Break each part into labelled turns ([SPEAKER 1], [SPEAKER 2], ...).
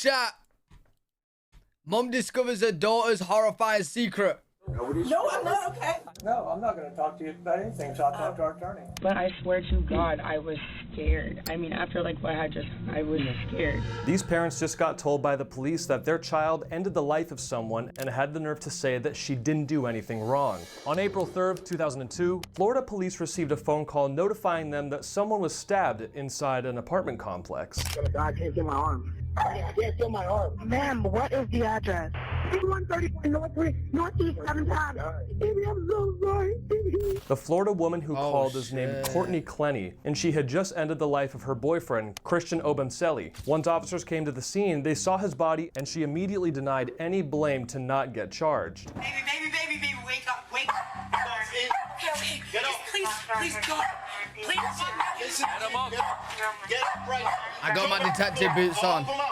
[SPEAKER 1] Chat. Mom discovers her daughter's horrifying secret.
[SPEAKER 2] No, I'm not okay.
[SPEAKER 3] No, I'm not going to talk to you about anything, so I'll talk to our attorney.
[SPEAKER 4] But I swear to God, I was scared. I mean, after like what I was scared.
[SPEAKER 5] These parents just got told by the police that their child ended the life of someone and had the nerve to say that she didn't do anything wrong. On April 3rd, 2002, Florida police received a phone call notifying them that someone was stabbed inside an apartment complex.
[SPEAKER 3] I can't feel my arm. I can't feel my arm.
[SPEAKER 4] Ma'am, what is the address?
[SPEAKER 3] 134 Northeast 7 times. Baby, I'm so sorry.
[SPEAKER 5] The Florida woman who called is named Courtney Clenny, and she had just ended the life of her boyfriend, Christian Obamselli. Once officers came to the scene, they saw his body, and she immediately denied any blame to not get charged.
[SPEAKER 2] Baby, wake up, wake up. Okay, get up. Please, God. Please.
[SPEAKER 6] Listen, get him up. Get up right.
[SPEAKER 1] I got my detective boots on.
[SPEAKER 2] Oh, no.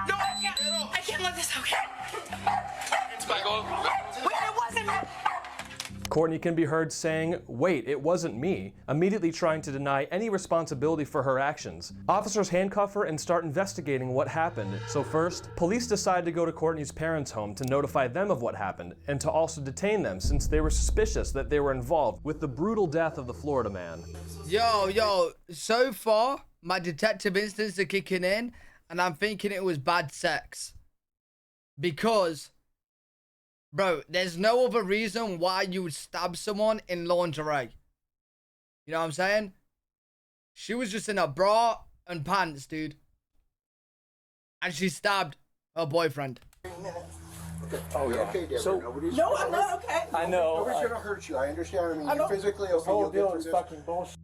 [SPEAKER 2] No, I can't let this, okay. Wait, it wasn't me.
[SPEAKER 5] Courtney can be heard saying, "Wait, it wasn't me," immediately trying to deny any responsibility for her actions. Officers handcuff her and start investigating what happened. So first, police decide to go to Courtney's parents' home to notify them of what happened and to also detain them since they were suspicious that they were involved with the brutal death of the Florida man.
[SPEAKER 1] Yo, so far, my detective instincts are kicking in, and I'm thinking it was bad sex. Because, bro, there's no other reason why you would stab someone in lingerie. You know what I'm saying? She was just in a bra and pants, dude. And she stabbed her boyfriend.
[SPEAKER 3] Oh, yeah.
[SPEAKER 6] Okay, Deborah.
[SPEAKER 3] So,
[SPEAKER 2] No, I'm not okay.
[SPEAKER 3] I know.
[SPEAKER 6] Nobody's gonna hurt you. I understand. I mean,
[SPEAKER 2] I
[SPEAKER 6] you're physically okay.
[SPEAKER 3] This whole
[SPEAKER 6] You'll get
[SPEAKER 3] deal
[SPEAKER 6] through
[SPEAKER 3] is
[SPEAKER 6] this.
[SPEAKER 3] fucking bullshit.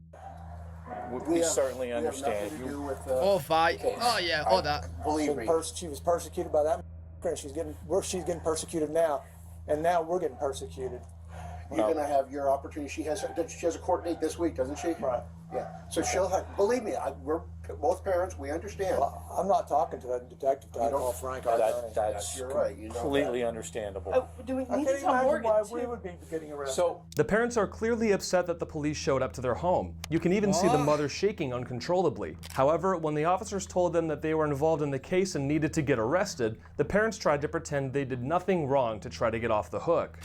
[SPEAKER 7] We certainly
[SPEAKER 6] We have
[SPEAKER 7] understand.
[SPEAKER 6] nothing to do with,
[SPEAKER 1] Or fight.
[SPEAKER 6] okay.
[SPEAKER 1] Oh, yeah, or that.
[SPEAKER 6] Believe me.
[SPEAKER 3] She was persecuted by that, and she's getting persecuted now, and now we're getting persecuted.
[SPEAKER 6] You're gonna have your opportunity. She has a court date this week, doesn't she?
[SPEAKER 3] Right.
[SPEAKER 6] Yeah. So she'll have. Believe me, we're both parents. We understand.
[SPEAKER 3] Well, I'm not talking to that detective. I call Frank. Our attorney.
[SPEAKER 7] That's
[SPEAKER 6] You're right. You know
[SPEAKER 7] completely understandable.
[SPEAKER 2] Oh, do we
[SPEAKER 3] I
[SPEAKER 2] need
[SPEAKER 3] can't
[SPEAKER 2] to tell
[SPEAKER 3] imagine
[SPEAKER 2] Morgan,
[SPEAKER 3] why
[SPEAKER 2] too?
[SPEAKER 3] we would be getting arrested.
[SPEAKER 7] So,
[SPEAKER 5] The parents are clearly upset that the police showed up to their home. You can even see the mother shaking uncontrollably. However, when the officers told them that they were involved in the case and needed to get arrested, the parents tried to pretend they did nothing wrong to try to get off the hook.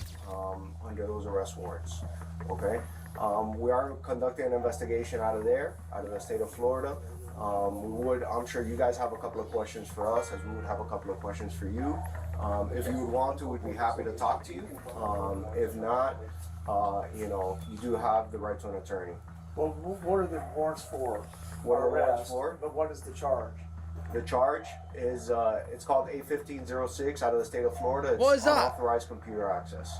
[SPEAKER 6] under those arrest warrants. Okay. We are conducting an investigation out of the state of Florida. I'm sure you guys have a couple of questions for us, as we would have a couple of questions for you. If you would want to, we'd be happy to talk to you. If not, you do have the right to an attorney.
[SPEAKER 3] Well, what are the warrants for?
[SPEAKER 6] What are the warrants
[SPEAKER 3] Arrest,
[SPEAKER 6] for?
[SPEAKER 3] But what is the charge?
[SPEAKER 6] The charge is, it's called A1506 out of the state of Florida. It's
[SPEAKER 1] What is that?
[SPEAKER 6] unauthorized computer access.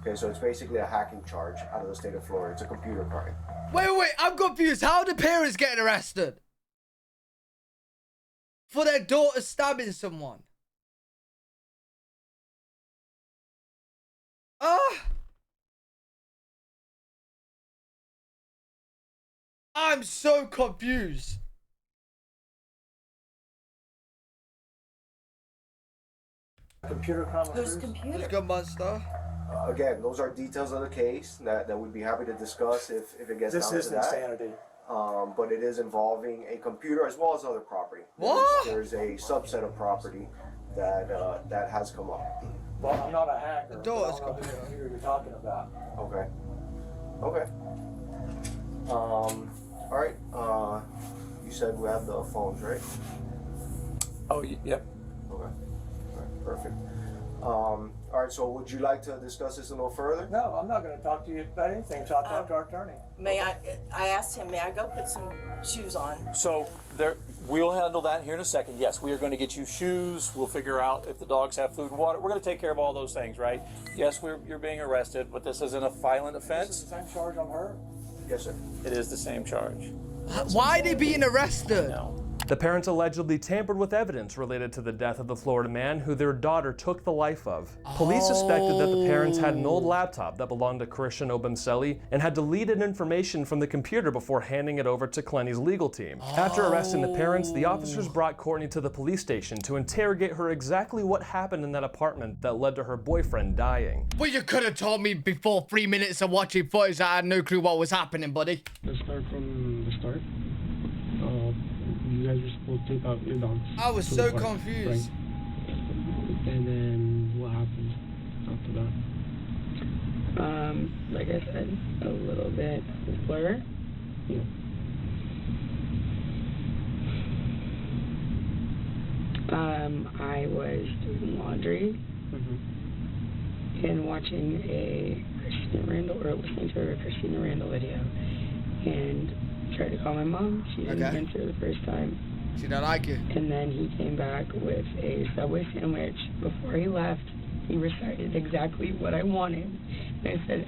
[SPEAKER 6] Okay, so it's basically a hacking charge out of the state of Florida. It's a computer crime.
[SPEAKER 1] Wait, I'm confused. How are the parents getting arrested? For their daughter stabbing someone? I'm so confused.
[SPEAKER 3] Computer crime.
[SPEAKER 2] Whose computer?
[SPEAKER 1] Let's go, monster.
[SPEAKER 6] Again, those are details of the case that we'd be happy to discuss if it gets
[SPEAKER 3] This
[SPEAKER 6] down
[SPEAKER 3] is
[SPEAKER 6] to that.
[SPEAKER 3] insanity.
[SPEAKER 6] But it is involving a computer as well as other property.
[SPEAKER 1] What?
[SPEAKER 6] There's a subset of property that has come up.
[SPEAKER 3] Well, I'm not a hacker.
[SPEAKER 1] Doors
[SPEAKER 3] but I don't know who you're talking about.
[SPEAKER 6] Okay. Okay. All right. You said we have the phones, right?
[SPEAKER 7] oh, yep.
[SPEAKER 6] Okay. All right. Perfect. All right. So, would you like to discuss this a little further?
[SPEAKER 3] No, I'm not going to talk to you about anything, so I'll talk to our attorney.
[SPEAKER 2] I asked him, may I go put some shoes on?
[SPEAKER 7] So we'll handle that here in a second. Yes, we are going to get you shoes. We'll figure out if the dogs have food and water. We're going to take care of all those things, right? Yes, you're being arrested, but this isn't a violent
[SPEAKER 3] This is
[SPEAKER 7] offense.
[SPEAKER 3] the same charge on her.
[SPEAKER 6] Yes, sir.
[SPEAKER 7] It is the same charge.
[SPEAKER 1] Why are they being arrested?
[SPEAKER 7] No.
[SPEAKER 5] The parents allegedly tampered with evidence related to the death of the Florida man who their daughter took the life of. Police suspected that the parents had an old laptop that belonged to Christian Obamselli and had deleted information from the computer before handing it over to Clenny's legal team. After arresting the parents, the officers brought Courtney to the police station to interrogate her exactly what happened in that apartment that led to her boyfriend dying.
[SPEAKER 1] Well, you could have told me before 3 minutes of watching footage that I had no clue what was happening, buddy.
[SPEAKER 8] Let's start from the start. you guys were supposed to take out your dogs.
[SPEAKER 1] I was
[SPEAKER 8] to
[SPEAKER 1] so
[SPEAKER 8] the park,
[SPEAKER 1] confused.
[SPEAKER 8] Right? And then what happened after that?
[SPEAKER 4] Like I said, a little bit blur.
[SPEAKER 8] Yeah.
[SPEAKER 4] I was doing laundry
[SPEAKER 8] Mm-hmm.
[SPEAKER 4] and watching a Christina Randall, or listening to a Christina Randall video, and tried to call my mom. She didn't
[SPEAKER 1] Okay.
[SPEAKER 4] answer the first time.
[SPEAKER 1] She don't like you.
[SPEAKER 4] And then he came back with a Subway sandwich. Before he left, he recited exactly what I wanted. And I said,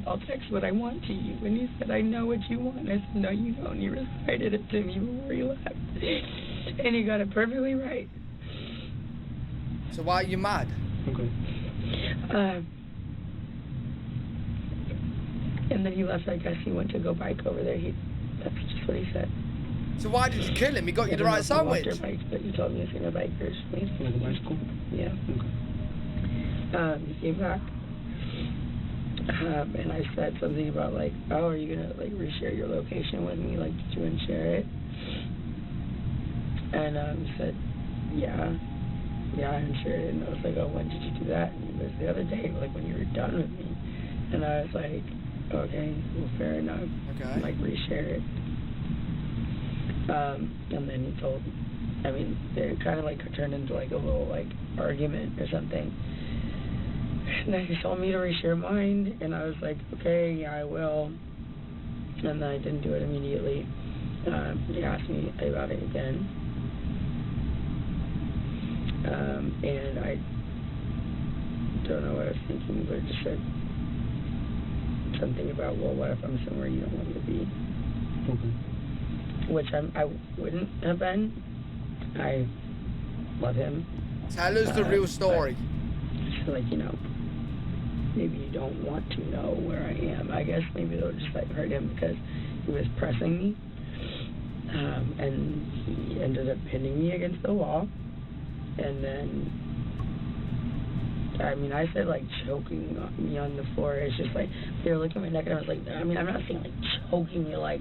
[SPEAKER 4] I'll text what I want to you. And he said, I know what you want. I said, no, you don't. And he recited it to me before he left. And he got it perfectly right.
[SPEAKER 1] So why are you mad?
[SPEAKER 8] Okay.
[SPEAKER 4] And then he left. I guess he went to go bike over there. That's just what he said.
[SPEAKER 1] So why did you kill him? He got you the right
[SPEAKER 4] sandwich.
[SPEAKER 1] sandwich.
[SPEAKER 4] Bikes, but you told me to see my bikers, please.
[SPEAKER 8] Like a bicycle?
[SPEAKER 4] Yeah.
[SPEAKER 8] Okay.
[SPEAKER 4] He came back. And I said something about like, oh, are you gonna like reshare your location with me? Like, did you unshare it? And he said, yeah, I unshared it. And I was like, oh, when did you do that? And he goes, the other day, like when you were done with me. And I was like, okay, well, fair enough.
[SPEAKER 1] Okay.
[SPEAKER 4] Like, reshare it. And then he told, it kind of like turned into like a little like argument or something. And then he told me to reshare mine, and I was like, okay, yeah, I will. And then I didn't do it immediately. He asked me about it again. And I don't know what I was thinking, but it just said something about, well, what if I'm somewhere you don't want me to be?
[SPEAKER 8] Okay.
[SPEAKER 4] Which I wouldn't have been. I love him.
[SPEAKER 1] Tell us the real story.
[SPEAKER 4] So, like, maybe you don't want to know where I am. I guess maybe it would just like hurt him because he was pressing me. And he ended up pinning me against the wall. And then, I said like choking me on the floor. It's just like, they were looking at my neck and I was like, I'm not saying like choking me like,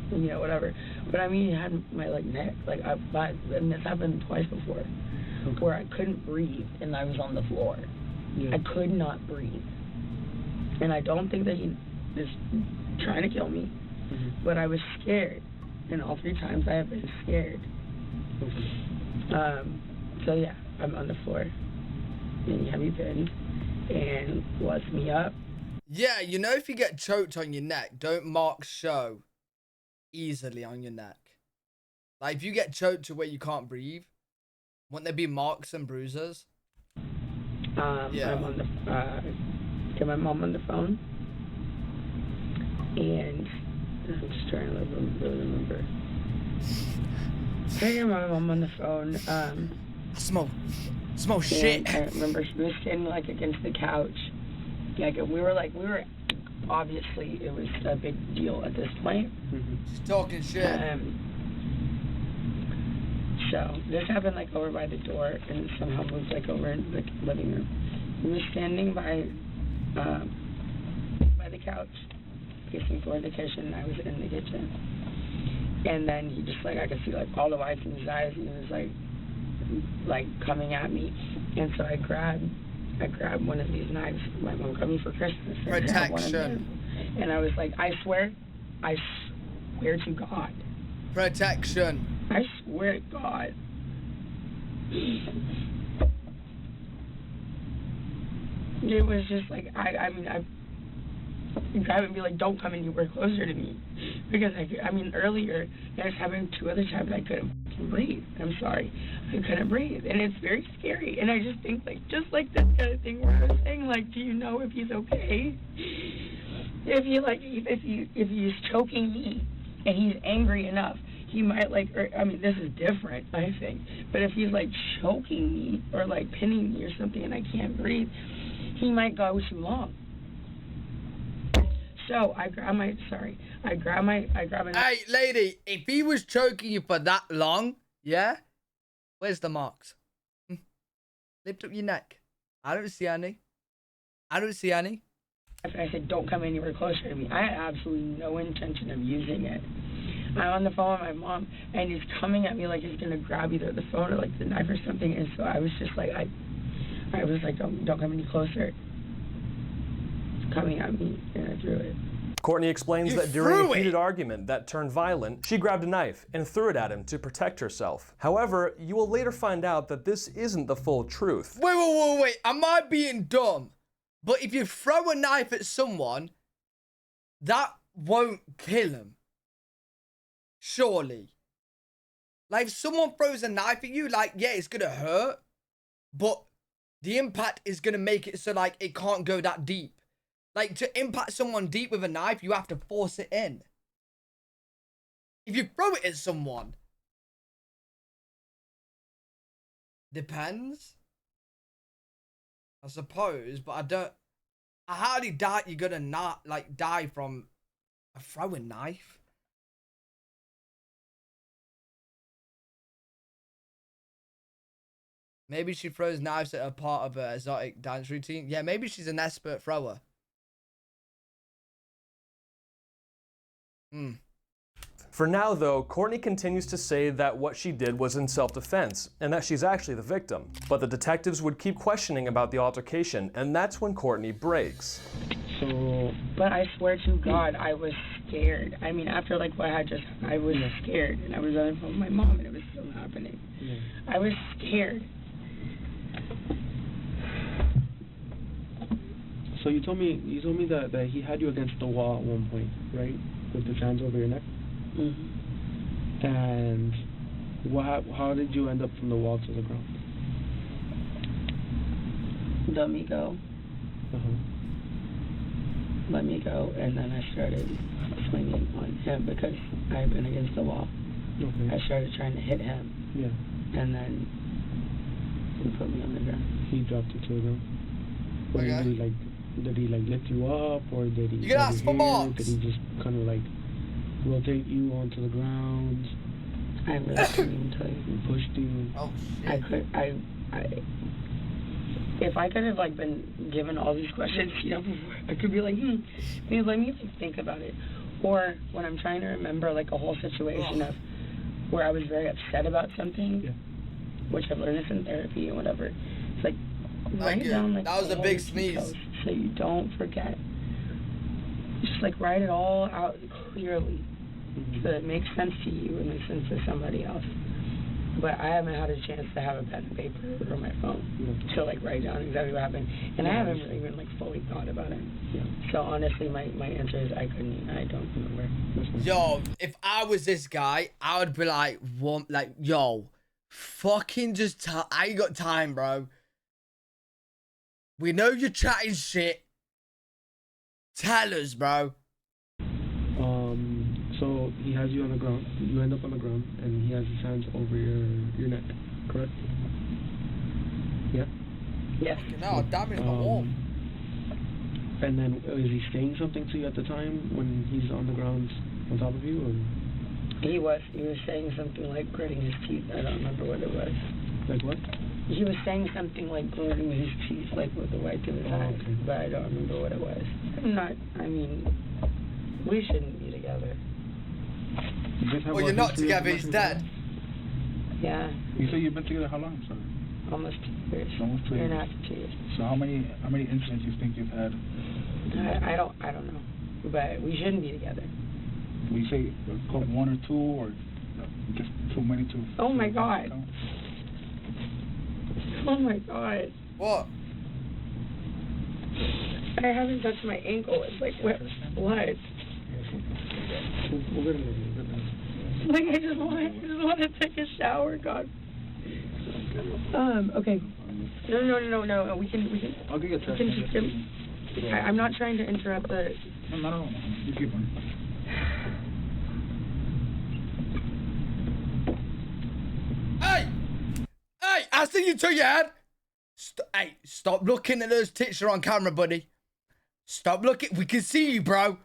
[SPEAKER 4] whatever. But he had my like neck, and this happened twice before,
[SPEAKER 8] Okay.
[SPEAKER 4] where I couldn't breathe and I was on the floor.
[SPEAKER 8] Yeah.
[SPEAKER 4] I could not breathe. And I don't think that he was trying to kill me,
[SPEAKER 8] Mm-hmm.
[SPEAKER 4] but I was scared. And all 3 times I have been scared.
[SPEAKER 8] Okay.
[SPEAKER 4] So yeah, I'm on the floor. And he had me pinned and lifts me up.
[SPEAKER 1] Yeah, if you get choked on your neck, don't marks show easily on your neck. Like, if you get choked to where you can't breathe, won't there be marks and bruises? Yeah.
[SPEAKER 4] I'm on get my mom on the phone. And I'm just trying to really remember. I get my mom on the phone.
[SPEAKER 1] Smell shit.
[SPEAKER 4] I remember she was standing like against the couch. Like we were obviously it was a big deal at this point.
[SPEAKER 8] Mm-hmm.
[SPEAKER 1] She's talking shit.
[SPEAKER 4] So this happened like over by the door and somehow moved like over in the living room. He was standing by the couch, facing toward the kitchen, and I was in the kitchen. And then he just I could see like all the whites in his eyes, and he was like coming at me. And so I grabbed one of these knives my mom got me for Christmas.
[SPEAKER 1] Protection.
[SPEAKER 4] And I was like, I swear to God.
[SPEAKER 1] Protection.
[SPEAKER 4] I swear to God. It was just like, I grab and be like, don't come anywhere closer to me. Because, earlier, that was happening 2 other times I couldn't breathe. I'm sorry. I couldn't breathe. And it's very scary. And I just think, just like this kind of thing where I was saying, do you know if he's okay? If he's choking me and he's angry enough, he might, this is different, I think. But if he's, choking me or, pinning me or something and I can't breathe, he might go too long. So I grab my.
[SPEAKER 1] Hey, lady, if he was choking you for that long, yeah, where's the marks? Lift up your neck. I don't see any.
[SPEAKER 4] I said, don't come anywhere closer to me. I had absolutely no intention of using it. I'm on the phone with my mom, and he's coming at me like he's gonna grab either the phone or like the knife or something. And so I was just like, I was like, don't come any closer. It's coming at me, and I threw it.
[SPEAKER 5] Courtney explains
[SPEAKER 1] You
[SPEAKER 5] that during
[SPEAKER 1] threw
[SPEAKER 5] a
[SPEAKER 1] it!
[SPEAKER 5] heated argument that turned violent, she grabbed a knife and threw it at him to protect herself. However, you will later find out that this isn't the full truth.
[SPEAKER 1] Wait. Am I being dumb? But if you throw a knife at someone, that won't kill him. Surely. Like, if someone throws a knife at you, like, yeah, it's gonna hurt. But the impact is gonna make it so, like, it can't go that deep. Like, to impact someone deep with a knife, you have to force it in. If you throw it at someone, depends, I suppose, but I hardly doubt you're gonna not, like, die from a throwing knife. Maybe she throws knives at a part of her exotic dance routine. Yeah, maybe she's an expert thrower.
[SPEAKER 5] For now, though, Courtney continues to say that what she did was in self-defense, and that she's actually the victim. But the detectives would keep questioning about the altercation, and that's when Courtney breaks.
[SPEAKER 4] But I swear to God, I was scared. I mean, after like what I just, I was scared, and I was on the phone with my mom, and it was still happening. I was scared.
[SPEAKER 8] So you told me that he had you against the wall at one point, right? With his hands over your neck.
[SPEAKER 4] Mm-hmm.
[SPEAKER 8] And how did you end up from the wall to the ground?
[SPEAKER 4] Let me go. Let me go, and then I started swinging on him because I had been against the wall.
[SPEAKER 8] Okay.
[SPEAKER 4] I started trying to hit him.
[SPEAKER 8] Yeah.
[SPEAKER 4] And then he put me on the ground.
[SPEAKER 8] He dropped you to the ground. What
[SPEAKER 1] Okay.
[SPEAKER 8] did he like? Did he like lift you up, or did he?
[SPEAKER 1] You can ask for marks.
[SPEAKER 8] Did he just kind of like rotate you onto the ground?
[SPEAKER 4] I really couldn't even tell you.
[SPEAKER 8] And pushed you.
[SPEAKER 1] Oh, shit.
[SPEAKER 4] If I could have like been given all these questions, you know, before, I could be like, maybe let me like think about it. Or when I'm trying to remember like a whole situation of where I was very upset about something, which I've learned this in therapy and whatever. It's like write down like
[SPEAKER 1] that was a
[SPEAKER 4] all
[SPEAKER 1] big
[SPEAKER 4] the
[SPEAKER 1] sneeze.
[SPEAKER 4] details so you don't forget. Just like write it all out clearly so that it makes sense to you and makes sense to somebody else. But I haven't had a chance to have a pen and paper or my phone to like write down exactly what happened, and I haven't really even like fully thought about it. So honestly, my answer is I don't remember.
[SPEAKER 1] Yo, if I was this guy, I would be like, yo, fucking just I ain't got time, bro. We know you're chatting shit. Tell us, bro.
[SPEAKER 8] So he has you on the ground. You end up on the ground, and he has his hands over your neck. Correct? Yeah.
[SPEAKER 4] Yes.
[SPEAKER 1] No, damage my wall.
[SPEAKER 8] And then is he saying something to you at the time when he's on the ground on top of you, or?
[SPEAKER 4] He was saying something like gritting his teeth. I don't remember what it was.
[SPEAKER 8] Like what?
[SPEAKER 4] He was saying something like gritting his teeth, like with the white of his eyes,
[SPEAKER 8] okay.
[SPEAKER 4] but I don't remember what it was. We shouldn't be together.
[SPEAKER 1] Well, you're not together, he's dead.
[SPEAKER 4] Yeah,
[SPEAKER 9] You say you've been together how long, sir?
[SPEAKER 4] almost 2 years.
[SPEAKER 9] Almost 2
[SPEAKER 4] Year and a
[SPEAKER 9] years.
[SPEAKER 4] half to 2 years.
[SPEAKER 9] So how many incidents you think you've had?
[SPEAKER 4] I don't know, but we shouldn't be together.
[SPEAKER 9] Will you say one or two, or just too many to?
[SPEAKER 4] Oh my God. Oh my God.
[SPEAKER 1] What?
[SPEAKER 4] I haven't touched my ankle. It's like what? Like I just want to take a shower, God. Okay. No. We can.
[SPEAKER 9] I'll get you a text.
[SPEAKER 4] I'm not trying to interrupt the.
[SPEAKER 9] No. You keep on.
[SPEAKER 1] Hey! I see you to your head. Stop looking at those tits. You're on camera, buddy. Stop looking. We can see you, bro.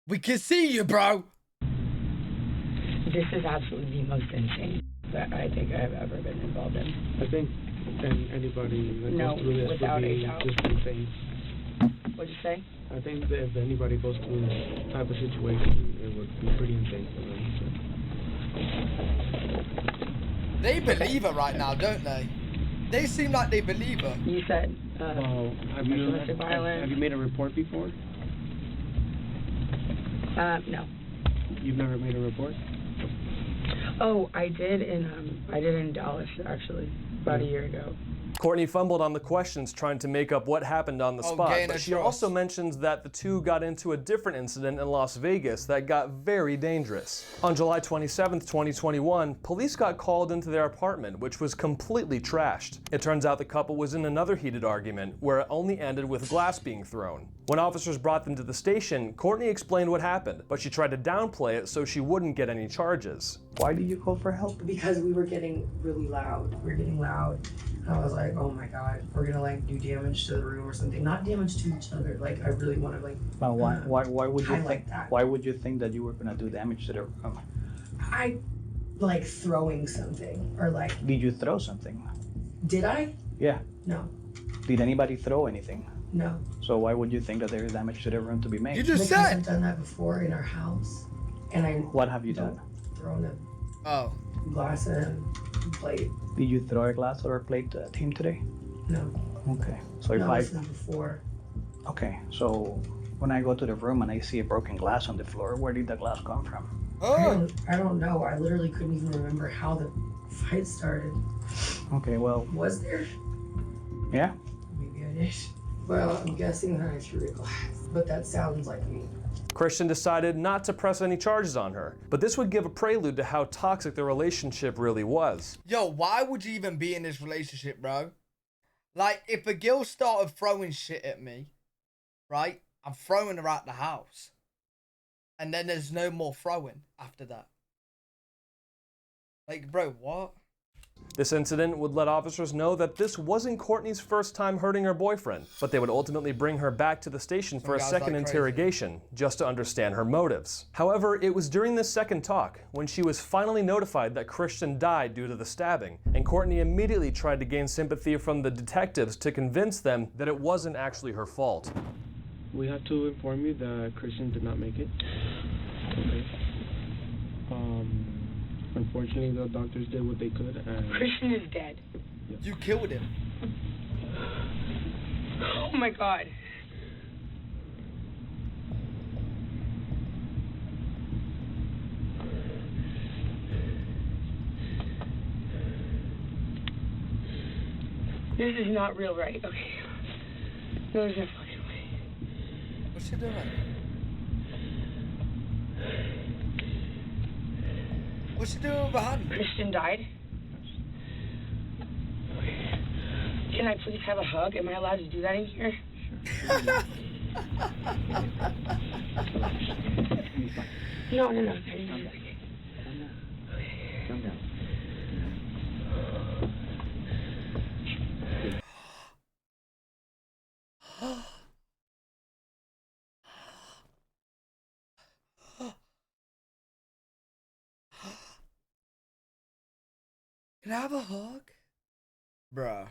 [SPEAKER 1] We can see you, bro.
[SPEAKER 4] This is absolutely the most insane that I think I've ever been involved in.
[SPEAKER 8] I think anybody that
[SPEAKER 4] No,
[SPEAKER 8] goes through this
[SPEAKER 4] without
[SPEAKER 8] would
[SPEAKER 4] a
[SPEAKER 8] be
[SPEAKER 4] doubt.
[SPEAKER 8] just insane.
[SPEAKER 4] What'd you say?
[SPEAKER 8] I think that if anybody goes through this type of situation, it would be pretty insane for them.
[SPEAKER 1] They believe her right now, don't they? They seem like they believe her.
[SPEAKER 4] You said,
[SPEAKER 8] Well, have you made a report before?
[SPEAKER 4] No.
[SPEAKER 8] You've never made a report?
[SPEAKER 4] Oh, I did in Dallas, actually, about a year ago.
[SPEAKER 5] Courtney fumbled on the questions trying to make up what happened on the spot, but she also mentions that the two got into a different incident in Las Vegas that got very dangerous. On July 27, 2021, police got called into their apartment, which was completely trashed. It turns out the couple was in another heated argument, where it only ended with glass being thrown. When officers brought them to the station, Courtney explained what happened, but she tried to downplay it so she wouldn't get any charges.
[SPEAKER 10] Why did you call for help?
[SPEAKER 4] Because we were getting really loud. We were getting loud. I was like, oh my God, we're gonna like do damage to the room or something. Not damage to each other. Like I really want to like.
[SPEAKER 10] But why would you think?
[SPEAKER 4] Like that.
[SPEAKER 10] Why would you think that you were gonna do damage to the room?
[SPEAKER 4] I like throwing something or like.
[SPEAKER 10] Did you throw something?
[SPEAKER 4] Did I?
[SPEAKER 10] Yeah.
[SPEAKER 4] No.
[SPEAKER 10] Did anybody throw anything?
[SPEAKER 4] No.
[SPEAKER 10] So why would you think that there is damage to the room to be made?
[SPEAKER 1] You just
[SPEAKER 4] because
[SPEAKER 1] said.
[SPEAKER 4] I've done that before in our house, and I.
[SPEAKER 10] What have you done?
[SPEAKER 4] Thrown
[SPEAKER 1] Oh.
[SPEAKER 4] a glass and plate.
[SPEAKER 10] Did you throw a glass or a plate at him today?
[SPEAKER 4] No.
[SPEAKER 10] Okay. So if
[SPEAKER 4] No,
[SPEAKER 10] I.
[SPEAKER 4] this was before.
[SPEAKER 10] Okay. So when I go to the room and I see a broken glass on the floor, where did the glass come from?
[SPEAKER 1] Oh.
[SPEAKER 4] I don't know. I literally couldn't even remember how the fight started.
[SPEAKER 10] Okay. Well.
[SPEAKER 4] Was there?
[SPEAKER 10] Yeah.
[SPEAKER 4] Maybe I did. Well, I'm guessing that I threw the glass, but that sounds like me.
[SPEAKER 5] Christian decided not to press any charges on her, but this would give a prelude to how toxic their relationship really was.
[SPEAKER 1] Yo, why would you even be in this relationship, bro? Like, if a girl started throwing shit at me, right, I'm throwing her out the house. And then there's no more throwing after that. Like, bro, what?
[SPEAKER 5] This incident would let officers know that this wasn't Courtney's first time hurting her boyfriend, but they would ultimately bring her back to the station for a second interrogation, just to understand her motives. However, it was during this second talk when she was finally notified that Christian died due to the stabbing, and Courtney immediately tried to gain sympathy from the detectives to convince them that it wasn't actually her fault.
[SPEAKER 8] We have to inform you that Christian did not make it. Okay. Unfortunately, the doctors did what they could, and
[SPEAKER 4] Christian is dead.
[SPEAKER 1] You killed him.
[SPEAKER 4] Oh my God. This is not real, right? Okay. There's no fucking way.
[SPEAKER 1] What's she doing? What's she doing with her hand?
[SPEAKER 4] Christian died. Can I please have a hug? Am I allowed to do that in here? No.
[SPEAKER 10] Calm down.
[SPEAKER 1] Can I have a hug? Bruh.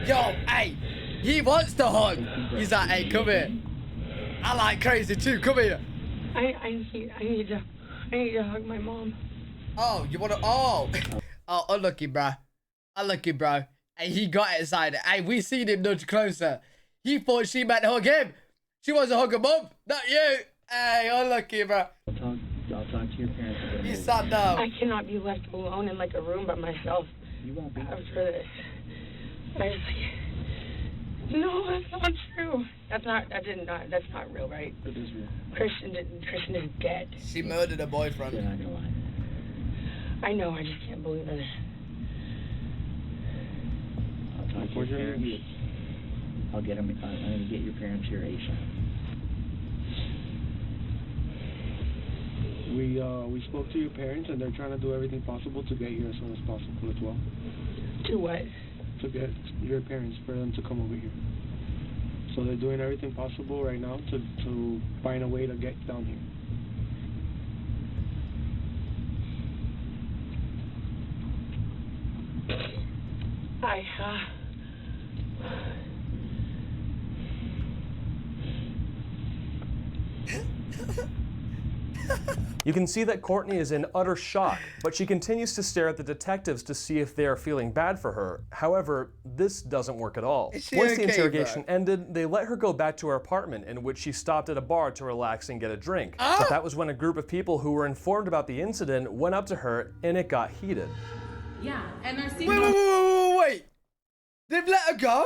[SPEAKER 1] Yo, hey, he wants to hug. He's like, hey, come here. I like crazy too, come here.
[SPEAKER 4] I need to hug my mom.
[SPEAKER 1] Oh, you wanna, oh, unlucky, bruh. Unlucky, bro. And he got excited. Hey, we seen him nudge closer. He thought she meant hug him. She wants to hug her mom, not you. Hey, unlucky, bro.
[SPEAKER 10] I'll talk to your parents again.
[SPEAKER 1] He sat down.
[SPEAKER 4] I cannot be left alone in like a room by myself.
[SPEAKER 10] You won't be.
[SPEAKER 4] After this. I just like, no, that's not true. That's not real, right?
[SPEAKER 10] It is real.
[SPEAKER 4] Christian is dead.
[SPEAKER 1] She murdered her boyfriend.
[SPEAKER 10] You're not gonna lie.
[SPEAKER 4] I know, I just can't believe it.
[SPEAKER 10] I'll talk to your parents. I'll get them. I'm gonna get your parents here ASAP.
[SPEAKER 8] We spoke to your parents, and they're trying to do everything possible to get you as soon as possible as well.
[SPEAKER 4] To what?
[SPEAKER 8] To get your parents, for them to come over here. So they're doing everything possible right now to find a way to get down here.
[SPEAKER 5] You can see that Courtney is in utter shock, but she continues to stare at the detectives to see if they are feeling bad for her. However, this doesn't work at all. Once the interrogation ended, they let her go back to her apartment, in which she stopped at a bar to relax and get a drink. But that was when a group of people who were informed about the incident went up to her and it got heated.
[SPEAKER 11] Yeah, and I see.
[SPEAKER 1] Wait! They've let her go?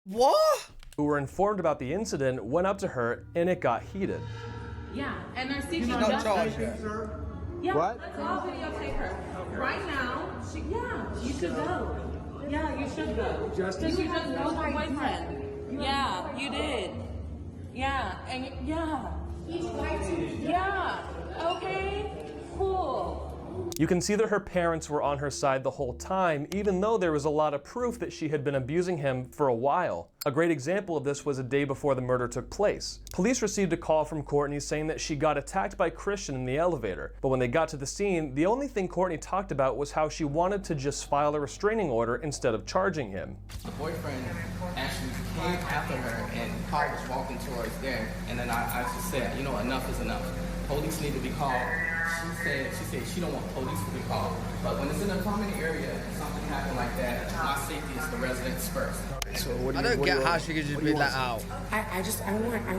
[SPEAKER 1] What?
[SPEAKER 5] Who were informed about the incident went up to her and it got heated.
[SPEAKER 11] Yeah, and I see.
[SPEAKER 1] She's not charged yet.
[SPEAKER 11] Yeah,
[SPEAKER 9] What?
[SPEAKER 11] let's all videotape her. Right now, you should go. Yeah, you should go. Because you just know my boyfriend. Yeah, you did. Yeah, and yeah. He's right. Yeah, okay, cool.
[SPEAKER 5] You can see that her parents were on her side the whole time, even though there was a lot of proof that she had been abusing him for a while. A great example of this was a day before the murder took place. Police received a call from Courtney saying that she got attacked by Christian in the elevator, but when they got to the scene, the only thing Courtney talked about was how she wanted to just file a restraining order instead of charging him.
[SPEAKER 12] The boyfriend actually came after her and the car was walking towards there, and then I just said, you know, enough is enough. Police need to be called. She said she don't want police to be called. But when it's in a common area and something happened like that, my safety is the residents first.
[SPEAKER 3] So what do
[SPEAKER 1] I don't get how she could just be let out.
[SPEAKER 4] I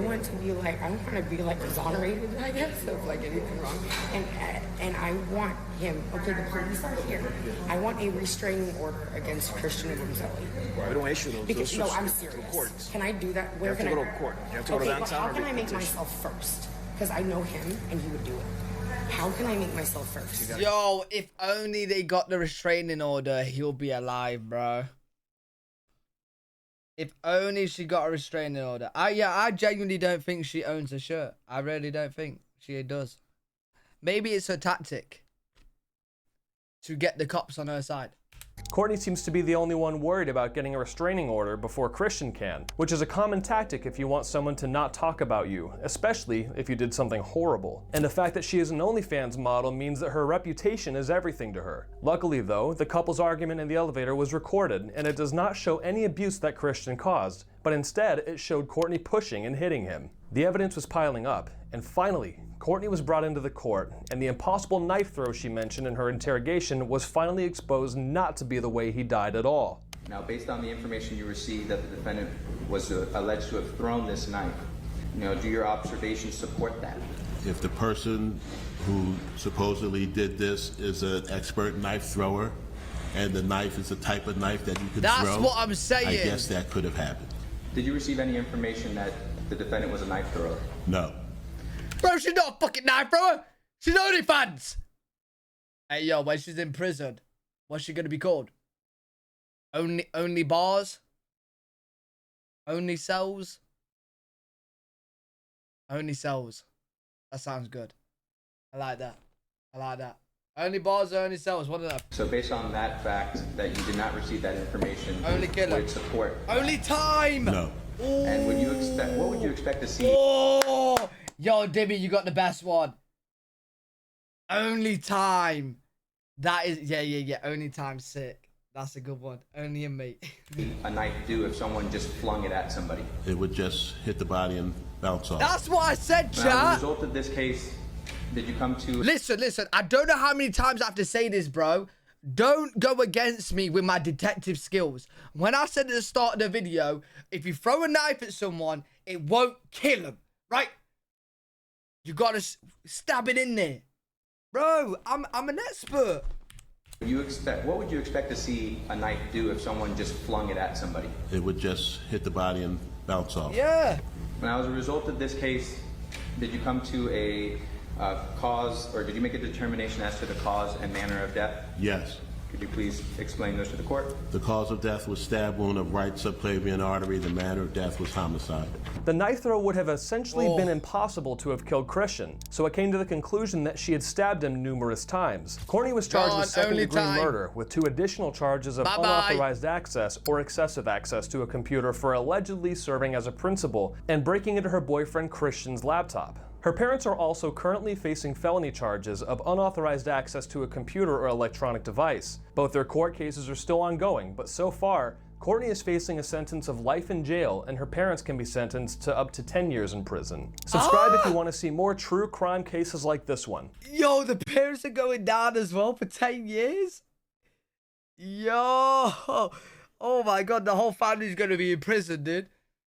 [SPEAKER 4] want to be like, I want to be like exonerated, I guess, of like anything wrong. And I want him, okay, the police are here. I want a restraining order against Christian Gonzalez.
[SPEAKER 13] Well, we don't issue those.
[SPEAKER 4] Because, no, I'm serious. Can I do that? Where
[SPEAKER 13] you have to go to court. You have to go to downtown.
[SPEAKER 4] How can I make myself first? Because I know him and he would do it. How can I make myself first?
[SPEAKER 1] Yo, if only they got the restraining order, he'll be alive, bro. If only she got a restraining order. I genuinely don't think she owns a shirt. I really don't think she does. Maybe it's her tactic to get the cops on her side.
[SPEAKER 5] Courtney seems to be the only one worried about getting a restraining order before Christian can, which is a common tactic if you want someone to not talk about you, especially if you did something horrible. And the fact that she is an OnlyFans model means that her reputation is everything to her. Luckily though, the couple's argument in the elevator was recorded, and it does not show any abuse that Christian caused, but instead it showed Courtney pushing and hitting him. The evidence was piling up, and finally, Courtney was brought into the court, and the impossible knife throw she mentioned in her interrogation was finally exposed not to be the way he died at all.
[SPEAKER 14] Now, based on the information you received that the defendant was alleged to have thrown this knife, do your observations support that?
[SPEAKER 15] If the person who supposedly did this is an expert knife thrower, and the knife is the type of knife that you could throw,
[SPEAKER 1] that's what I'm saying.
[SPEAKER 15] I guess that could have happened.
[SPEAKER 14] Did you receive any information that the defendant was a knife thrower?
[SPEAKER 15] No.
[SPEAKER 1] Bro, she's not a fucking knife thrower. She's OnlyFans. Hey, yo, when she's in prison, what's she gonna be called? Only bars? Only cells? Only cells. That sounds good. I like that. I like that. Only bars, only cells. What of that?
[SPEAKER 14] So based on that fact that you did not receive that information,
[SPEAKER 1] only killer.
[SPEAKER 14] Would support.
[SPEAKER 1] Only time.
[SPEAKER 15] No.
[SPEAKER 14] And would you expect? What would you expect to see?
[SPEAKER 1] Oh, yo, Dibby, you got the best one. Only time. That is, yeah. Only time, sick. That's a good one. Only a mate.
[SPEAKER 14] A knife do if someone just flung it at somebody?
[SPEAKER 15] It would just hit the body and bounce off.
[SPEAKER 1] That's what I said, chat.
[SPEAKER 14] Now, as a result of this case, did you come to...
[SPEAKER 1] Listen. I don't know how many times I have to say this, bro. Don't go against me with my detective skills. When I said at the start of the video, if you throw a knife at someone, it won't kill them, right? You gotta stab it in there. Bro, I'm an expert.
[SPEAKER 14] What would you expect to see a knife do if someone just flung it at somebody?
[SPEAKER 15] It would just hit the body and bounce off.
[SPEAKER 1] Yeah.
[SPEAKER 14] Now, as a result of this case, did you come to a cause, or did you make a determination as to the cause and manner of death?
[SPEAKER 15] Yes.
[SPEAKER 14] Could you please explain those to the court?
[SPEAKER 15] The cause of death was stab wound of right subclavian artery. The manner of death was homicide.
[SPEAKER 5] The knife throw would have essentially been impossible to have killed Christian, so it came to the conclusion that she had stabbed him numerous times. Courtney was charged with second-degree murder, with 2 additional charges of unauthorized access or excessive access to a computer for allegedly serving as a principal and breaking into her boyfriend Christian's laptop. Her parents are also currently facing felony charges of unauthorized access to a computer or electronic device. Both their court cases are still ongoing, but so far, Courtney is facing a sentence of life in jail, and her parents can be sentenced to up to 10 years in prison. Subscribe if you want to see more true crime cases like this one.
[SPEAKER 1] Yo, the parents are going down as well for 10 years? Yo! Oh my god, the whole family's gonna be in prison, dude.